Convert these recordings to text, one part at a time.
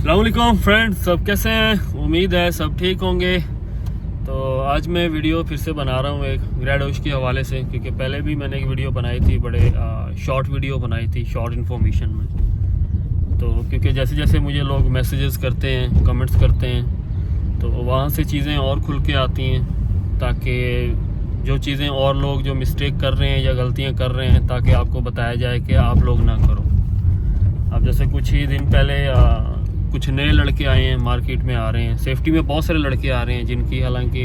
अस्सलाम वालेकुम फ्रेंड्स, सब कैसे हैं? उम्मीद है सब ठीक होंगे। तो आज मैं वीडियो फिर से बना रहा हूँ एक ग्रेडोश के हवाले से, क्योंकि पहले भी मैंने एक वीडियो बनाई थी, बड़े शॉर्ट वीडियो बनाई थी शॉर्ट इन्फॉर्मेशन में। तो क्योंकि जैसे जैसे मुझे लोग मैसेजेस करते हैं, कमेंट्स करते हैं, तो वहाँ से चीज़ें और खुल के आती हैं, ताकि जो चीज़ें और लोग जो मिस्टेक कर रहे हैं या गलतियाँ कर रहे हैं, ताकि आपको बताया जाए कि आप लोग ना करो। अब जैसे कुछ ही दिन पहले कुछ नए लड़के आए हैं, मार्केट में आ रहे हैं। सेफ्टी में बहुत सारे लड़के आ रहे हैं जिनकी हालांकि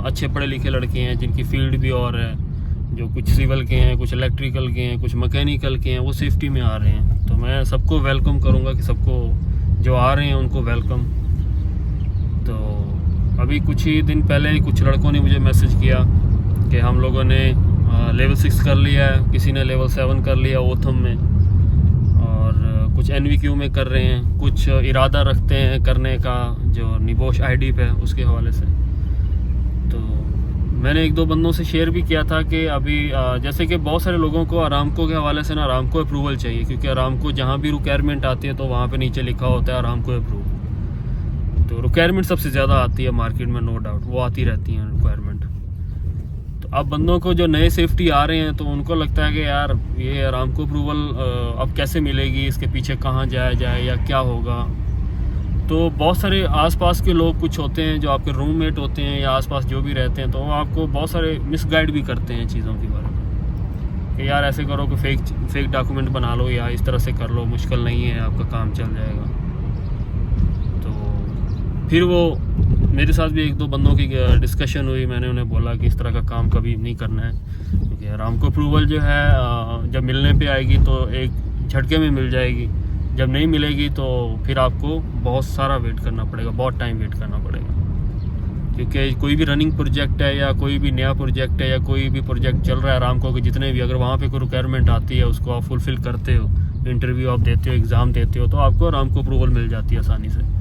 अच्छे पढ़े लिखे लड़के हैं, जिनकी फील्ड भी और है, जो कुछ सिविल के हैं, कुछ इलेक्ट्रिकल के हैं, कुछ मैकेनिकल के हैं, वो सेफ्टी में आ रहे हैं। तो मैं सबको वेलकम करूंगा कि सबको जो आ रहे हैं उनको वेलकम। तो अभी कुछ ही दिन पहले कुछ लड़कों ने मुझे मैसेज किया कि हम लोगों ने लेवल 6 कर लिया है, किसी ने लेवल 7 कर लिया ओथम में, कुछ NVQ में कर रहे हैं, कुछ इरादा रखते हैं करने का जो निबोश ID पे उसके हवाले से। तो मैंने एक दो बंदों से शेयर भी किया था कि अभी जैसे कि बहुत सारे लोगों को अरामको के हवाले से ना अरामको अप्रूवल चाहिए, क्योंकि अरामको जहाँ भी रिक्वायरमेंट आती है तो वहाँ पे नीचे लिखा होता है अरामको अप्रूव। तो रिक्वायरमेंट सबसे ज़्यादा आती है मार्केट में, नो डाउट वो आती रहती हैं रिक्वायरमेंट। तो अब बंदों को जो नए सेफ्टी आ रहे हैं तो उनको लगता है कि यार ये अरामको अप्रूवल अब कैसे मिलेगी, इसके पीछे कहाँ जाया जाए या क्या होगा। तो बहुत सारे आसपास के लोग कुछ होते हैं जो आपके रूममेट होते हैं या आसपास जो भी रहते हैं, तो वो आपको बहुत सारे मिसगाइड भी करते हैं चीज़ों के बारे में कि यार ऐसे करो कि फेक डॉक्यूमेंट बना लो या इस तरह से कर लो, मुश्किल नहीं है, आपका काम चल जाएगा। तो फिर वो मेरे साथ भी एक दो बंदों की डिस्कशन हुई। मैंने उन्हें बोला कि इस तरह का काम कभी नहीं करना है, क्योंकि अरामको अप्रूवल जो है जब मिलने पे आएगी तो एक झटके में मिल जाएगी, जब नहीं मिलेगी तो फिर आपको बहुत सारा वेट करना पड़ेगा, बहुत टाइम वेट करना पड़ेगा। क्योंकि कोई भी रनिंग प्रोजेक्ट है या कोई भी नया प्रोजेक्ट है या कोई भी प्रोजेक्ट चल रहा है अरामको के जितने भी, अगर वहाँ पर कोई रिक्वायरमेंट आती है उसको आप फुलफ़िल करते हो, इंटरव्यू आप देते हो, एग्ज़ाम देते हो, तो आपको अरामको अप्रूवल मिल जाती है आसानी से।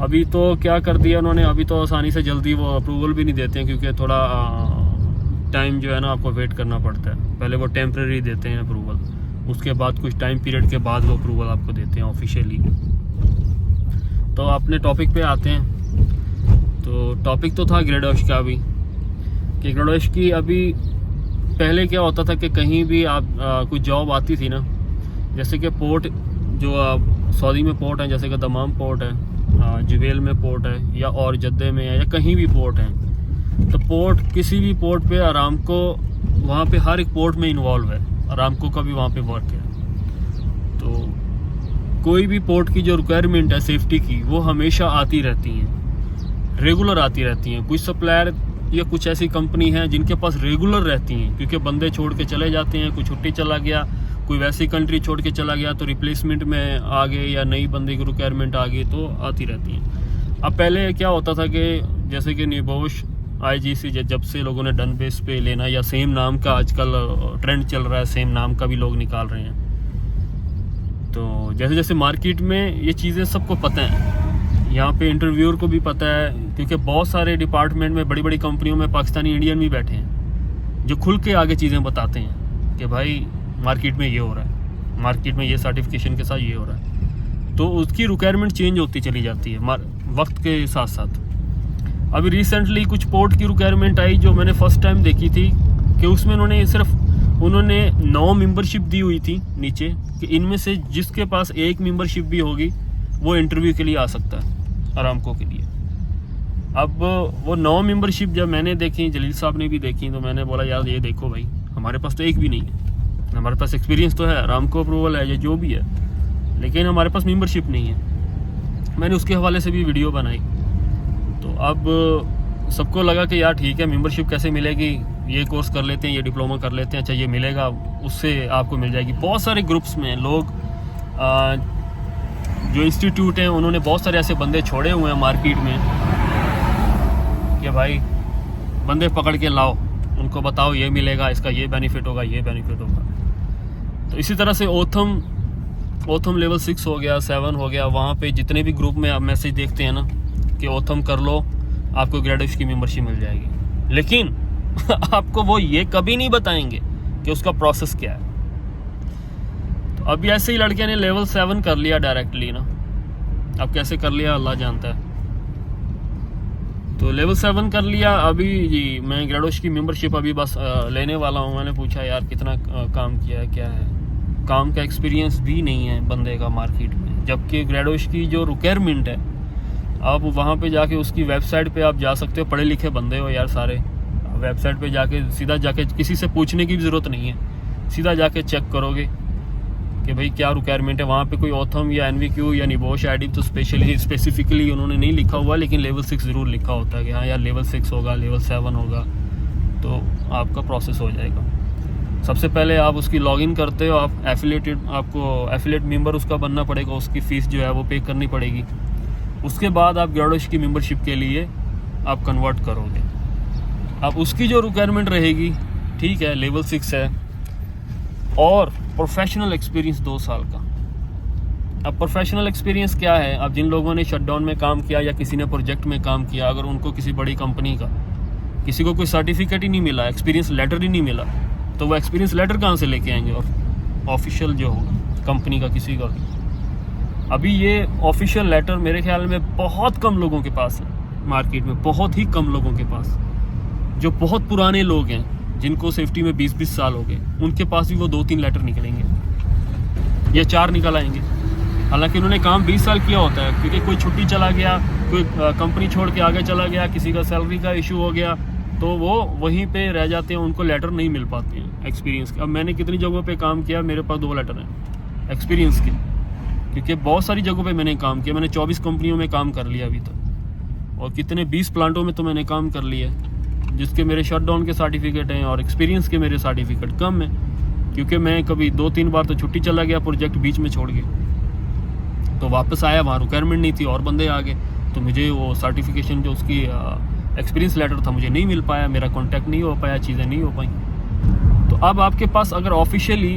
अभी तो क्या कर दिया उन्होंने, अभी तो आसानी से जल्दी वो अप्रूवल भी नहीं देते हैं, क्योंकि थोड़ा टाइम जो है ना आपको वेट करना पड़ता है। पहले वो टेम्प्रेरी देते हैं अप्रूवल, उसके बाद कुछ टाइम पीरियड के बाद वो अप्रूवल आपको देते हैं ऑफिशियली। तो अपने टॉपिक पे आते हैं। तो टॉपिक तो था ग्रेडोश का भी, कि ग्रेडोश की अभी पहले क्या होता था कि कहीं भी आप कुछ जॉब आती थी ना, जैसे कि पोर्ट जो सऊदी में पोर्ट है, जैसे कि दमाम पोर्ट है, जुबैल में पोर्ट है, या और जद्दे में है, या कहीं भी पोर्ट है, तो पोर्ट किसी भी पोर्ट पे अरामको वहाँ पे हर एक पोर्ट में इन्वॉल्व है, अरामको का भी वहाँ पे वर्क है। तो कोई भी पोर्ट की जो रिक्वायरमेंट है सेफ्टी की, वो हमेशा आती रहती हैं, रेगुलर आती रहती हैं। कुछ सप्लायर या कुछ ऐसी कंपनी हैं जिनके पास रेगुलर रहती हैं, क्योंकि बंदे छोड़ के चले जाते हैं, कोई छुट्टी चला गया, कोई वैसी कंट्री छोड़ के चला गया तो रिप्लेसमेंट में आ गए, या नई बंदे की रिक्वायरमेंट आ गई, तो आती रहती हैं। अब पहले क्या होता था कि जैसे कि निबोश IGC जब से लोगों ने डन बेस पे लेना, या सेम नाम का आजकल ट्रेंड चल रहा है, सेम नाम का भी लोग निकाल रहे हैं। तो जैसे जैसे मार्केट में ये चीज़ें सबको पता है, यहाँ पे इंटरव्यूअर को भी पता है, क्योंकि बहुत सारे डिपार्टमेंट में बड़ी बड़ी कंपनियों में पाकिस्तानी इंडियन भी बैठे हैं जो खुल के आगे चीज़ें बताते हैं कि भाई मार्केट में ये हो रहा है, मार्केट में ये सर्टिफिकेशन के साथ ये हो रहा है। तो उसकी रिक्वायरमेंट चेंज होती चली जाती है वक्त के साथ साथ। अभी रिसेंटली कुछ पोर्ट की रिक्वायरमेंट आई जो मैंने फर्स्ट टाइम देखी थी, कि उसमें उन्होंने 9 मेंबरशिप दी हुई थी नीचे, कि इनमें से जिसके पास एक मेंबरशिप भी होगी वो इंटरव्यू के लिए आ सकता है अरामको के लिए। अब वो 9 मेंबरशिप जब मैंने देखी, जलील साहब ने भी देखी, तो मैंने बोला यार ये देखो भाई, हमारे पास तो एक भी नहीं है, हमारे पास एक्सपीरियंस तो है, अरामको अप्रूवल है या जो भी है, लेकिन हमारे पास मेंबरशिप नहीं है। मैंने उसके हवाले से भी वीडियो बनाई। तो अब सबको लगा कि यार ठीक है, मेंबरशिप कैसे मिलेगी, ये कोर्स कर लेते हैं, ये डिप्लोमा कर लेते हैं, अच्छा ये मिलेगा, उससे आपको मिल जाएगी। बहुत सारे ग्रुप्स में लोग जो इंस्टीट्यूट हैं उन्होंने बहुत सारे ऐसे बंदे छोड़े हुए हैं मार्केट में कि भाई बंदे पकड़ के लाओ, उनको बताओ ये मिलेगा, इसका ये बेनिफिट होगा, ये बेनिफिट होगा। तो इसी तरह से ओथम लेवल 6 हो गया, 7 हो गया, वहाँ पे जितने भी ग्रुप में आप मैसेज देखते हैं ना कि ओथम कर लो, आपको ग्रेडोश की मेंबरशिप मिल जाएगी, लेकिन आपको वो ये कभी नहीं बताएंगे कि उसका प्रोसेस क्या है। तो अभी ऐसे ही लड़के ने लेवल 7 कर लिया डायरेक्टली ना, अब कैसे कर लिया अल्लाह जानता है। तो लेवल 7 कर लिया। अभी जी मैं ग्रेडोश की मेंबरशिप अभी बस लेने वाला हूँ। मैंने पूछा यार कितना काम किया है, क्या है, काम का एक्सपीरियंस भी नहीं है बंदे का मार्केट में, जबकि ग्रेडोश की जो रिक्वायरमेंट है आप वहाँ पे जाके उसकी वेबसाइट पे आप जा सकते हो, पढ़े लिखे बंदे हो यार सारे, वेबसाइट पे जाके सीधा जाके किसी से पूछने की भी ज़रूरत नहीं है, सीधा जाके चेक करोगे कि भाई क्या रिक्वायरमेंट है। वहाँ पे कोई ऑथम या एनवीक्यू या निबोश आईडी तो स्पेसिफिकली उन्होंने नहीं लिखा हुआ, लेकिन लेवल 6 ज़रूर लिखा होता है कि हाँ यार लेवल 6 होगा, लेवल 7 होगा, तो आपका प्रोसेस हो जाएगा। सबसे पहले आप उसकी लॉगिन करते हो, आप आपको एफिलेट मेंबर उसका बनना पड़ेगा, उसकी फ़ीस जो है वो पे करनी पड़ेगी। उसके बाद आप ग्रेडोश की मेंबरशिप के लिए आप कन्वर्ट करोगे। अब उसकी जो रिक्वायरमेंट रहेगी, ठीक है, लेवल 6 है और प्रोफेशनल एक्सपीरियंस 2 साल का। अब प्रोफेशनल एक्सपीरियंस क्या है? अब जिन लोगों ने शटडाउन में काम किया या किसी ने प्रोजेक्ट में काम किया, अगर उनको किसी बड़ी कंपनी का, किसी को कोई सर्टिफिकेट ही नहीं मिला, एक्सपीरियंस लेटर ही नहीं मिला, तो वो एक्सपीरियंस लेटर कहाँ से लेके आएंगे? और ऑफिशियल जो होगा कंपनी का किसी का, अभी ये ऑफिशियल लेटर मेरे ख्याल में बहुत कम लोगों के पास है मार्केट में, बहुत ही कम लोगों के पास। जो बहुत पुराने लोग हैं जिनको सेफ्टी में 20-20 साल हो गए, उनके पास भी वो 2-3 लेटर निकलेंगे या 4 निकल आएंगे। हालांकि उन्होंने काम 20 साल किया होता है, क्योंकि कोई छुट्टी चला गया, कोई कंपनी छोड़ के आगे चला गया, किसी का सैलरी का इशू हो गया, तो वो वहीं पे रह जाते हैं, उनको लेटर नहीं मिल पाते हैं एक्सपीरियंस के। अब मैंने कितनी जगहों पे काम किया, मेरे पास 2 लेटर हैं एक्सपीरियंस के, क्योंकि बहुत सारी जगहों पे मैंने काम किया। मैंने 24 कंपनियों में काम कर लिया अभी तक, और कितने 20 प्लांटों में तो मैंने काम कर लिया, जिसके मेरे शटडाउन के सर्टिफिकेट हैं और एक्सपीरियंस के मेरे सर्टिफिकेट कम हैं, क्योंकि मैं कभी 2-3 बार तो छुट्टी चला गया, प्रोजेक्ट बीच में छोड़ के, तो वापस आया, वहाँ रिक्वायरमेंट नहीं थी और बंदे आ गए, तो मुझे वो सर्टिफिकेशन जो उसकी एक्सपीरियंस लेटर था मुझे नहीं मिल पाया, मेरा कॉन्टैक्ट नहीं हो पाया, चीज़ें नहीं हो पाई। तो अब आपके पास अगर ऑफिशियली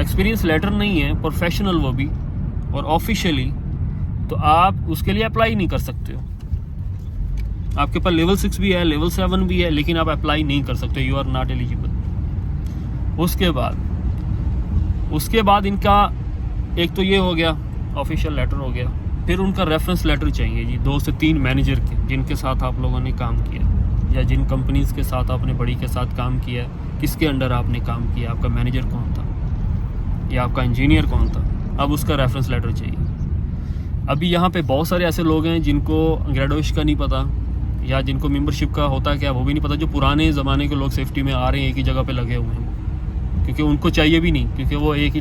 एक्सपीरियंस लेटर नहीं है, प्रोफेशनल वो भी और ऑफिशियली, तो आप उसके लिए अप्लाई नहीं कर सकते हो। आपके पास लेवल 6 भी है, लेवल 7 भी है, लेकिन आप अप्लाई नहीं कर सकते, यू आर नॉट एलिजिबल। उसके बाद इनका एक तो ये हो गया, ऑफिशियल लेटर हो गया, फिर उनका रेफरेंस लेटर चाहिए जी, 2 से 3 मैनेजर के, जिनके साथ आप लोगों ने काम किया या जिन कंपनीज़ के साथ आपने बड़ी के साथ काम किया, किसके अंडर आपने काम किया, आपका मैनेजर कौन था या आपका इंजीनियर कौन था, अब उसका रेफरेंस लेटर चाहिए। अभी यहाँ पे बहुत सारे ऐसे लोग हैं जिनको ग्रेडोश का नहीं पता, या जिनको मेंबरशिप का होता क्या वो भी नहीं पता, जो पुराने ज़माने के लोग सेफ्टी में आ रहे हैं, एक ही जगह पे लगे हुए हैं, क्योंकि उनको चाहिए भी नहीं, क्योंकि वो एक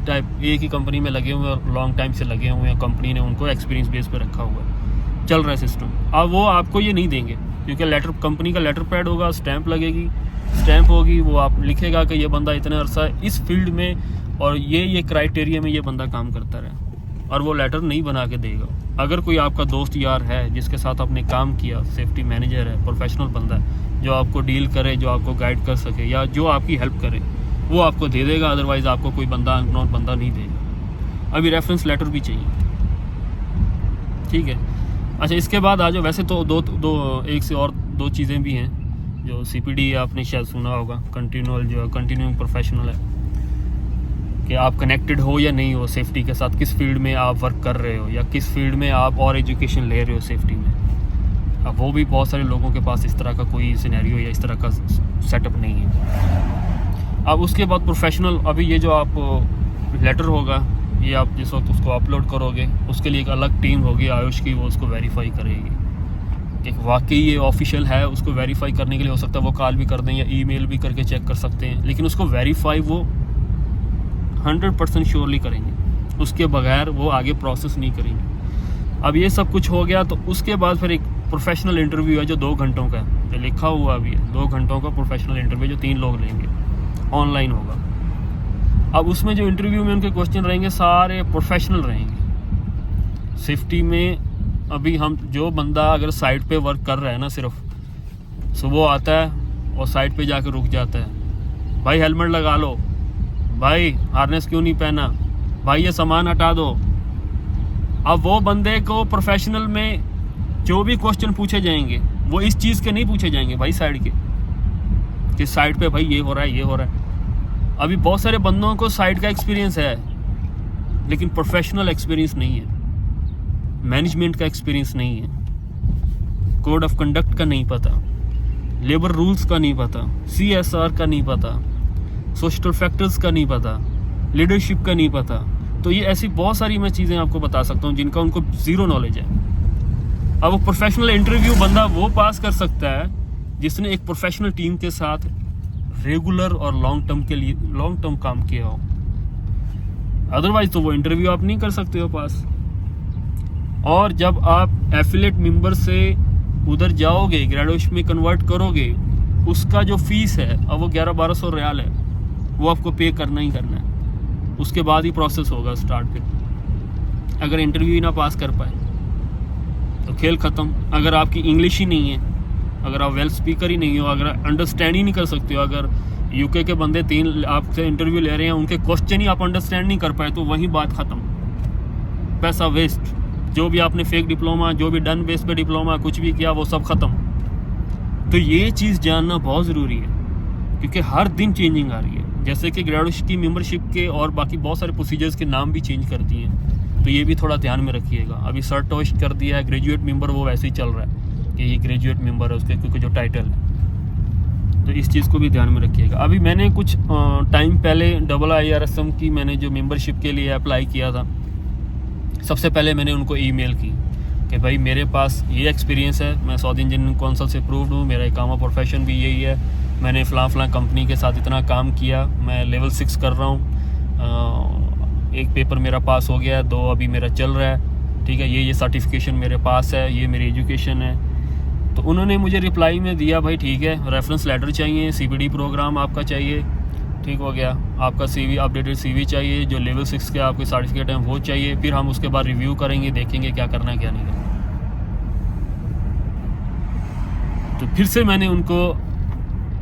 ही कंपनी में लगे हुए हैं और लॉन्ग टाइम से लगे हुए हैं, कंपनी ने उनको एक्सपीरियंस बेस पे रखा हुआ है, चल रहा है सिस्टम। अब वो आपको ये नहीं देंगे, क्योंकि लेटर, कंपनी का लेटर पैड होगा, स्टैंप लगेगी, स्टैंप होगी, वो आप लिखेगा कि ये बंदा इतने अरसा इस फील्ड में और ये क्राइटेरिया में ये बंदा काम करता रहा, और वो लेटर नहीं बना के देगा। अगर कोई आपका दोस्त यार है जिसके साथ आपने काम किया, सेफ्टी मैनेजर है, प्रोफेशनल बंदा है, जो आपको डील करे, जो आपको गाइड कर सके या जो आपकी हेल्प करे, वो आपको दे देगा, अदरवाइज़ आपको कोई बंदा अननोन बंदा नहीं देगा। अभी रेफरेंस लेटर भी चाहिए, ठीक है। अच्छा, इसके बाद आ जाओ, वैसे तो एक से और 2 चीज़ें भी हैं जो CPD आपने शायद सुना होगा, कंटिन्यूइंग प्रोफेशनल है, कि आप कनेक्टेड हो या नहीं हो सेफ्टी के साथ, किस फील्ड में आप वर्क कर रहे हो या किस फील्ड में आप और एजुकेशन ले रहे हो सेफ्टी में। अब वो भी बहुत सारे लोगों के पास इस तरह का कोई सिनेरियो या इस तरह का सेटअप नहीं है। अब उसके बाद प्रोफेशनल, अभी ये जो आप लेटर होगा, ये आप जिस वक्त उसको अपलोड करोगे, उसके लिए एक अलग टीम होगी आयुष की, वो उसको वेरीफाई करेगी कि वाकई ये ऑफिशियल है। उसको वेरीफाई करने के लिए हो सकता है वो कॉल भी कर दें या ईमेल भी करके चेक कर सकते हैं, लेकिन उसको वेरीफाई वो 100% श्योरली करेंगे, उसके बगैर वो आगे प्रोसेस नहीं करेंगे। अब ये सब कुछ हो गया, तो उसके बाद फिर एक प्रोफेशनल इंटरव्यू है जो 2 घंटों का है, जो लिखा हुआ भी है, 2 घंटों का प्रोफेशनल इंटरव्यू जो 3 लोग लेंगे, ऑनलाइन होगा। अब उसमें जो इंटरव्यू में उनके क्वेश्चन रहेंगे सारे प्रोफेशनल रहेंगे सेफ्टी में। अभी हम जो बंदा अगर साइट पे वर्क कर रहा है ना, सिर्फ सुबह आता है और साइट पे जाकर रुक जाता है, भाई हेलमेट लगा लो, भाई हार्नेस क्यों नहीं पहना, भाई ये सामान हटा दो। अब वो बंदे को प्रोफेशनल में जो भी क्वेश्चन पूछे जाएंगे वो इस चीज़ के नहीं पूछे जाएंगे भाई, साइड के, कि साइड पे भाई ये हो रहा है, ये हो रहा है। अभी बहुत सारे बंदों को साइड का एक्सपीरियंस है, लेकिन प्रोफेशनल एक्सपीरियंस नहीं है। मैनेजमेंट का एक्सपीरियंस नहीं है, कोड ऑफ कंडक्ट का नहीं पता, लेबर रूल्स का नहीं पता, CSR का नहीं पता, सोशल फैक्टर्स का नहीं पता, लीडरशिप का नहीं पता, तो ये ऐसी बहुत सारी मैं चीज़ें आपको बता सकता हूँ जिनका उनको ज़ीरो नॉलेज है। अब वो प्रोफेशनल इंटरव्यू बंदा वो पास कर सकता है जिसने एक प्रोफेशनल टीम के साथ रेगुलर और लॉन्ग टर्म काम किया हो, अदरवाइज तो वो इंटरव्यू आप नहीं कर सकते हो पास। और जब आप एफिलेट मेंबर से उधर जाओगे, ग्रेजुएशन में कन्वर्ट करोगे, उसका जो फीस है अब वो 1100-1200 रियाल है, वो आपको पे करना ही करना है। उसके बाद ही प्रोसेस होगा स्टार्ट। फिर अगर इंटरव्यू ही ना पास कर पाए तो खेल ख़त्म। अगर आपकी इंग्लिश ही नहीं है, अगर आप वेल स्पीकर ही नहीं हो, अगर अंडरस्टैंड ही नहीं कर सकते हो, अगर यूके के बंदे 3 आपसे इंटरव्यू ले रहे हैं, उनके क्वेश्चन ही आप अंडरस्टैंड नहीं कर पाए, तो वही बात ख़त्म, पैसा वेस्ट। जो भी आपने फेक डिप्लोमा, जो भी डन बेस पे डिप्लोमा कुछ भी किया, वो सब ख़त्म। तो ये चीज़ जानना बहुत ज़रूरी है, क्योंकि हर दिन चेंजिंग आ रही है। जैसे कि ग्रेजुएशन की मेंबरशिप के और बाकी बहुत सारे प्रोसीजर्स के नाम भी चेंज कर दिए हैं, तो ये भी थोड़ा ध्यान में रखिएगा। अभी सर्टोस्ट कर दिया है, ग्रेजुएट मेंबर वो वैसे ही चल रहा है कि ये ग्रेजुएट मेंबर है उसके, क्योंकि जो टाइटल है, तो इस चीज़ को भी ध्यान में रखिएगा। अभी मैंने कुछ टाइम पहले IIRSM की मैंने जो मेंबरशिप के लिए अप्लाई किया था, सबसे पहले मैंने उनको ईमेल की कि भाई मेरे पास ये एक्सपीरियंस है, मैं सऊदी इंजीनियरिंग काउंसिल से अप्रूव्ड हूँ, मेरा इकामा प्रोफेशन भी यही है, मैंने फ़लाँ कंपनी के साथ इतना काम किया, मैं लेवल 6 कर रहा हूँ, एक पेपर मेरा पास हो गया है, 2 अभी मेरा चल रहा है, ठीक है, ये सर्टिफिकेशन मेरे पास है, ये मेरी एजुकेशन है। तो उन्होंने मुझे रिप्लाई में दिया, भाई ठीक है, रेफरेंस लेटर चाहिए, CPD प्रोग्राम आपका चाहिए, ठीक हो गया, आपका CV अपडेटेड CV चाहिए, जो लेवल 6 के आपके सर्टिफिकेट हैं वो चाहिए, फिर हम उसके बाद रिव्यू करेंगे, देखेंगे क्या करना है क्या नहीं करना। तो फिर से मैंने उनको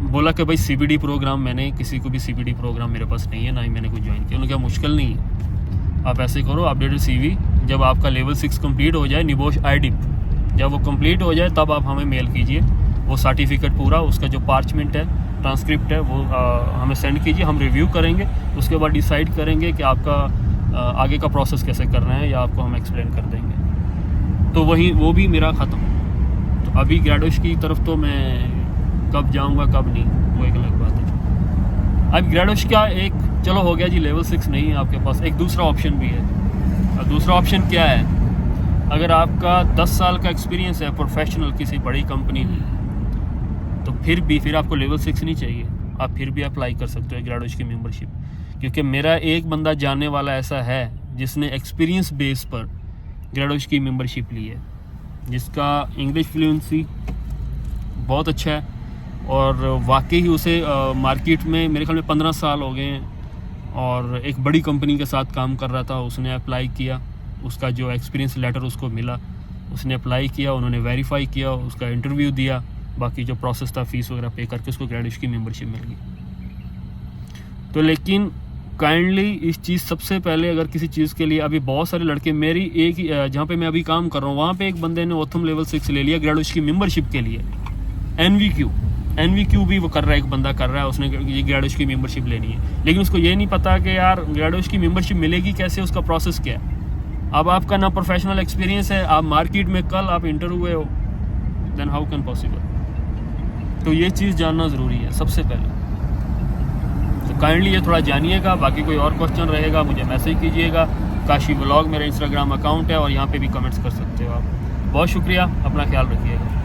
बोला कि भाई CPD प्रोग्राम, मैंने किसी को भी CPD प्रोग्राम मेरे पास नहीं है, ना ही मैंने कुछ ज्वाइन किया। उन्होंने कहा मुश्किल नहीं है, आप ऐसे करो, अपडेटेड CV जब आपका लेवल 6 कंप्लीट हो जाए, निबोश IDIP जब वो कंप्लीट हो जाए तब आप हमें मेल कीजिए, वो सर्टिफिकेट पूरा, उसका जो पार्चमेंट है, ट्रांसक्रिप्ट है, वो हमें सेंड कीजिए, हम रिव्यू करेंगे, उसके बाद डिसाइड करेंगे कि आपका आगे का प्रोसेस कैसे करना है, या आपको हम एक्सप्लेन कर देंगे। तो वो भी मेरा ख़त्म। तो अभी ग्रेजुएशन की तरफ तो मैं कब जाऊंगा कब नहीं, वो एक अलग बात है। अब ग्रेजुएशन का एक चलो हो गया जी, लेवल 6 नहीं है आपके पास, एक दूसरा ऑप्शन भी है। और दूसरा ऑप्शन क्या है, अगर आपका 10 साल का एक्सपीरियंस है प्रोफेशनल किसी बड़ी कंपनी में, तो फिर आपको लेवल 6 नहीं चाहिए, आप फिर भी अप्लाई कर सकते हो ग्रेजुएशन की मेंबरशिप। क्योंकि मेरा एक बंदा जानने वाला ऐसा है जिसने एक्सपीरियंस बेस पर ग्रेजुएशन की मेंबरशिप ली है, जिसका इंग्लिश फ्लुएंसी बहुत अच्छा है, और वाकई ही उसे मार्केट में मेरे ख्याल में 15 साल हो गए हैं, और एक बड़ी कंपनी के साथ काम कर रहा था। उसने अप्लाई किया, उसका जो एक्सपीरियंस लेटर उसको मिला, उसने अप्लाई किया, उन्होंने वेरीफाई किया, उसका इंटरव्यू दिया, बाकी जो प्रोसेस था फीस वगैरह पे करके उसको ग्रेजुएशन की मेंबरशिप मिल गई। तो लेकिन काइंडली इस चीज़ सबसे पहले, अगर किसी चीज़ के लिए, अभी बहुत सारे लड़के मेरी एक जहाँ पे मैं अभी काम कर रहा हूँ, वहाँ पे एक बंदे ने ओथम लेवल 6 ले लिया ग्रेजुएशन की मेंबरशिप के लिए। NVQ भी वो कर रहा है, एक बंदा कर रहा है, उसने ये ग्रेजुएशन की मेंबरशिप लेनी है, लेकिन उसको ये नहीं पता कि यार ग्रेजुएशन की मेंबरशिप मिलेगी कैसे, उसका प्रोसेस क्या है। अब आपका ना प्रोफेशनल एक्सपीरियंस है, आप मार्केट में कल आप इंटर हुए हो, देन हाउ कैन पॉसिबल। तो ये चीज़ जानना ज़रूरी है सबसे पहले। तो काइंडली ये थोड़ा जानिएगा। बाकी कोई और क्वेश्चन रहेगा मुझे मैसेज कीजिएगा। काशी व्लॉग मेरा इंस्टाग्राम अकाउंट है, और यहाँ पे भी कमेंट्स कर सकते हो आप। बहुत शुक्रिया, अपना ख्याल रखिएगा।